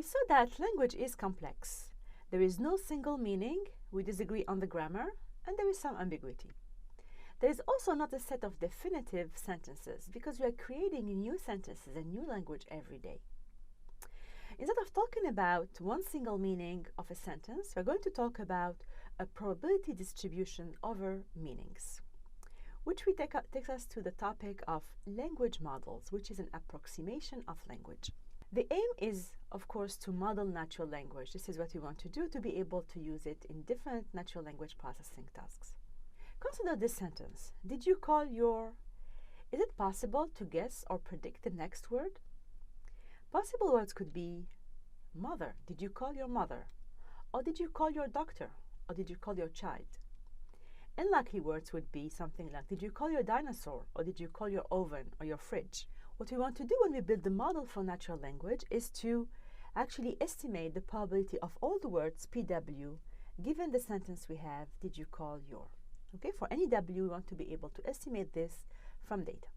We saw that language is complex. There is no single meaning, we disagree on the grammar, and there is some ambiguity. There is also not a set of definitive sentences because we are creating new sentences and new language every day. Instead of talking about one single meaning of a sentence, we're going to talk about a probability distribution over meanings, which takes us to the topic of language models, which is an approximation of language. The aim is, of course, to model natural language. This is what we want to do to be able to use it in different natural language processing tasks. Consider this sentence. Did you call your... Is it possible to guess or predict the next word? Possible words could be mother. Did you call your mother? Or did you call your doctor? Or did you call your child? Unlikely words would be something like, did you call your dinosaur? Or did you call your oven or your fridge? What we want to do when we build the model for natural language is to actually estimate the probability of all the words PW given the sentence we have, did you call your? Okay, for any W, we want to be able to estimate this from data.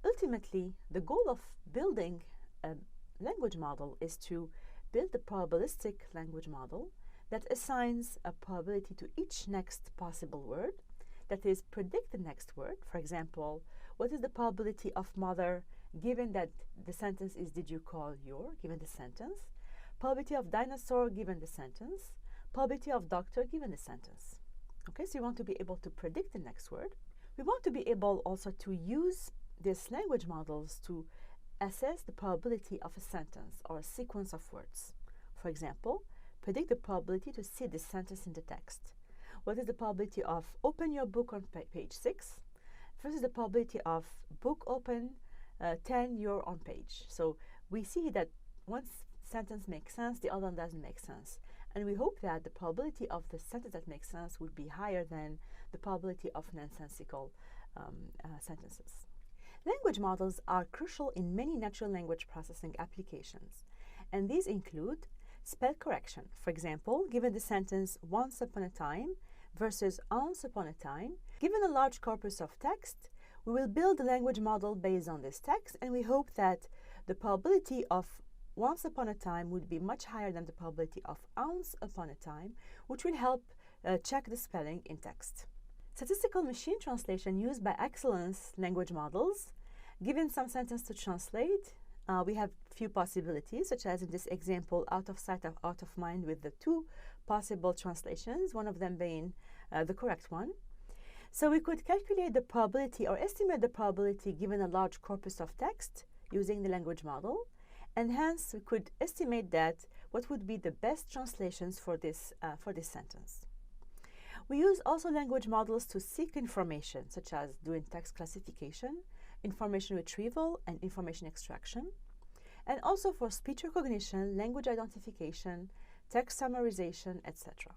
Ultimately, the goal of building a language model is to build a probabilistic language model that assigns a probability to each next possible word, that is, predict the next word. For example, what is the probability of mother given that the sentence is did you call your, given the sentence? Probability of dinosaur given the sentence. Probability of doctor given the sentence. Okay, so you want to be able to predict the next word. We want to be able also to use these language models to assess the probability of a sentence or a sequence of words. For example, predict the probability to see this sentence in the text. What is the probability of open your book on page 6 versus the probability of book open 10 you're on page. So we see that one sentence makes sense, the other one doesn't make sense. And we hope that the probability of the sentence that makes sense would be higher than the probability of nonsensical sentences. Language models are crucial in many natural language processing applications, and these include spell correction. For example, given the sentence once upon a time versus once upon a time, given a large corpus of text, we will build a language model based on this text, and we hope that the probability of once upon a time would be much higher than the probability of ounce upon a time, which will help check the spelling in text. Statistical machine translation used by excellence language models. Given some sentence to translate, we have few possibilities, such as in this example, out of sight, out of mind, with the two possible translations, one of them being the correct one. So we could calculate the probability or estimate the probability given a large corpus of text using the language model. And hence, we could estimate that what would be the best translations for this sentence. We use also language models to seek information, such as doing text classification, information retrieval, and information extraction, and also for speech recognition, language identification, text summarization, etc.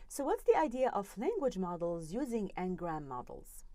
So what's the idea of language models using n-gram models?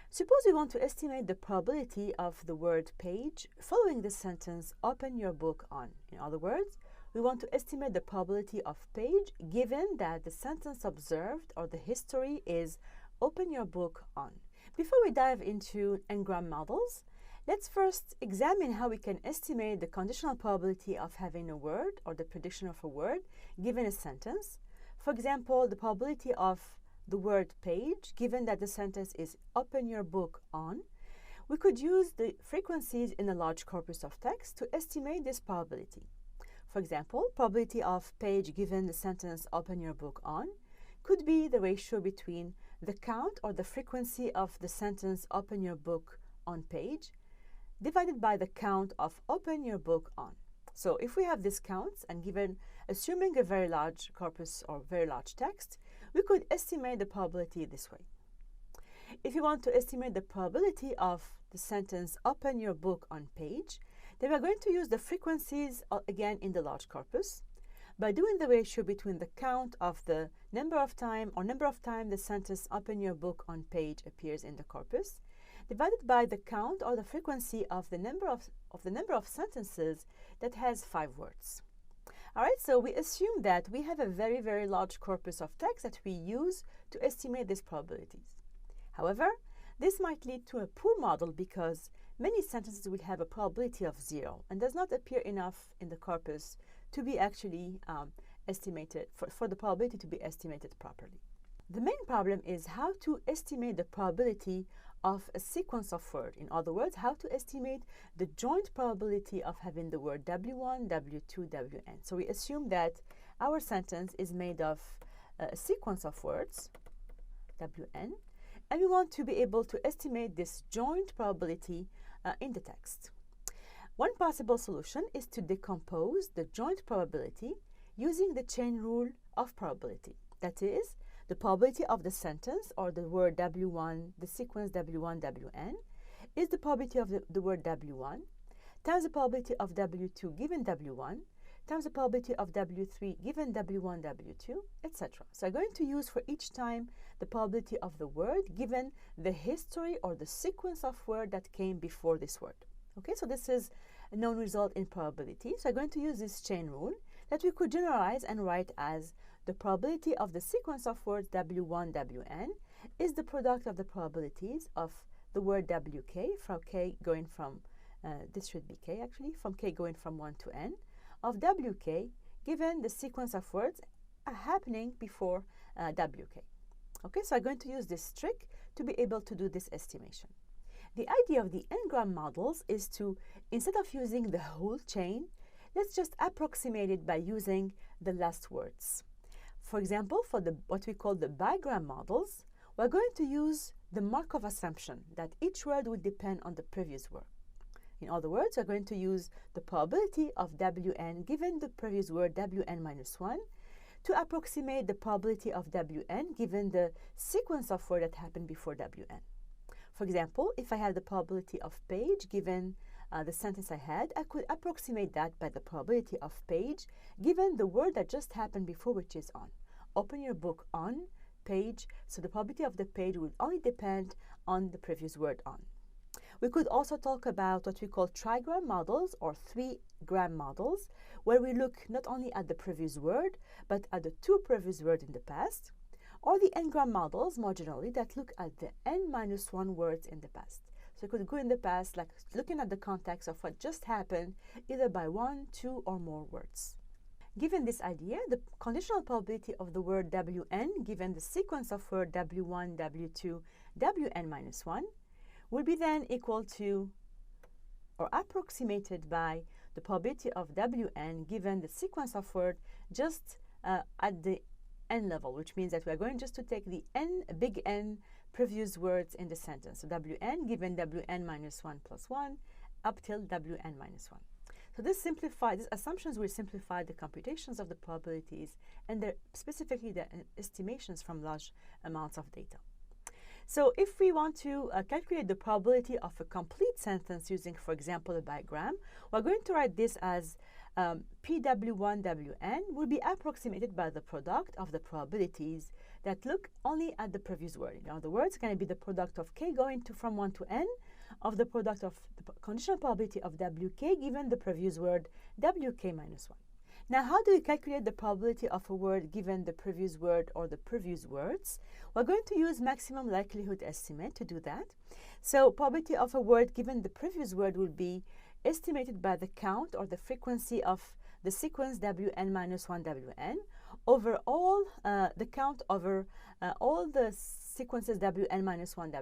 Suppose we want to estimate the probability of the word page following the sentence, open your book on. In other words, we want to estimate the probability of page given that the sentence observed or the history is open your book on. Before we dive into n-gram models, let's first examine how we can estimate the conditional probability of having a word or the prediction of a word given a sentence. For example, the probability of the word page, given that the sentence is open your book on, we could use the frequencies in a large corpus of text to estimate this probability. For example, probability of page given the sentence open your book on could be the ratio between the count or the frequency of the sentence open your book on page divided by the count of open your book on. So if we have these counts and assuming a very large corpus or very large text, we could estimate the probability this way. If you want to estimate the probability of the sentence open your book on page, then we're going to use the frequencies again in the large corpus by doing the ratio between the count of the number of time the sentence open your book on page appears in the corpus divided by the count or the frequency of the number of sentences that has 5 words. All right, so we assume that we have a very, very large corpus of text that we use to estimate these probabilities. However, this might lead to a poor model because many sentences will have a probability of 0 and does not appear enough in the corpus to be actually estimated, for the probability to be estimated properly. The main problem is how to estimate the probability of a sequence of words. In other words, how to estimate the joint probability of having the word W1, W2, Wn. So we assume that our sentence is made of a sequence of words, Wn, and we want to be able to estimate this joint probability in the text. One possible solution is to decompose the joint probability using the chain rule of probability. That is, the probability of the sentence or the word W1, the sequence W1, Wn, is the probability of the word W1 times the probability of W2 given W1 times the probability of W3 given W1, W2, etc. So I'm going to use for each time the probability of the word given the history or the sequence of word that came before this word. Okay, so this is a known result in probability. So I'm going to use this chain rule that we could generalize and write as the probability of the sequence of words W1, Wn is the product of the probabilities of the word Wk, from k going from, this should be k actually, from k going from 1 to n, of Wk given the sequence of words happening before Wk. Okay, so I'm going to use this trick to be able to do this estimation. The idea of the n-gram models is to, instead of using the whole chain, let's just approximate it by using the last words. For example, for what we call the bigram models, we're going to use the Markov assumption that each word will depend on the previous word. In other words, we're going to use the probability of Wn given the previous word Wn minus 1 to approximate the probability of Wn given the sequence of word that happened before Wn. For example, if I have the probability of page given the sentence I had, I could approximate that by the probability of page given the word that just happened before, which is on. Open your book on, page, so the probability of the page will only depend on the previous word on. We could also talk about what we call trigram models or 3-gram models, where we look not only at the previous word, but at the 2 previous words in the past, or the n-gram models, more generally, that look at the n-1 words in the past. So you could go in the past, like looking at the context of what just happened, either by 1, 2, or more words. Given this idea, the conditional probability of the word Wn, given the sequence of word W1, W2, Wn minus 1, will be then equal to, or approximated by, the probability of Wn given the sequence of word just at the n level, which means that we are going just to take the n, big N, previous words in the sentence. So Wn given Wn minus 1 plus 1 up till Wn minus 1. So these assumptions will simplify the computations of the probabilities and specifically the estimations from large amounts of data. So if we want to calculate the probability of a complete sentence using, for example, a bigram, we're going to write this as PW1Wn will be approximated by the product of the probabilities that look only at the previous word. In other words, it's going to be the product of k going from 1 to n of the product of the conditional probability of Wk given the previous word Wk minus 1. Now, how do we calculate the probability of a word given the previous word or the previous words? We're going to use maximum likelihood estimate to do that. So probability of a word given the previous word will be estimated by the count or the frequency of the sequence Wn minus 1 Wn over all the count over all the sequences Wn minus 1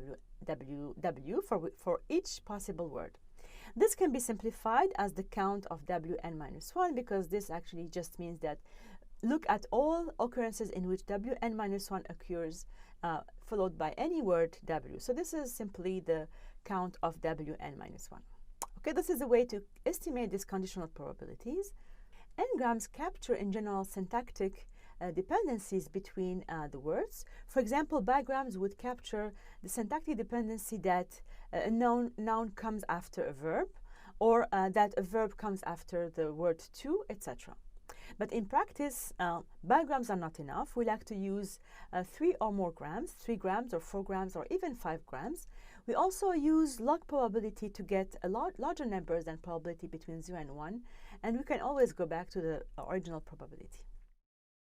W for each possible word. This can be simplified as the count of Wn minus 1 because this actually just means that look at all occurrences in which Wn minus 1 occurs followed by any word W. So this is simply the count of Wn minus 1. Okay, this is a way to estimate these conditional probabilities. N-grams capture in general syntactic dependencies between the words. For example, bigrams would capture the syntactic dependency that a noun comes after a verb, or that a verb comes after the word to, etc. But in practice, bigrams are not enough. We like to use 3 or more grams, 3 grams or 4 grams or even 5 grams. We also use log probability to get a larger numbers than probability between 0 and 1, and we can always go back to the original probability.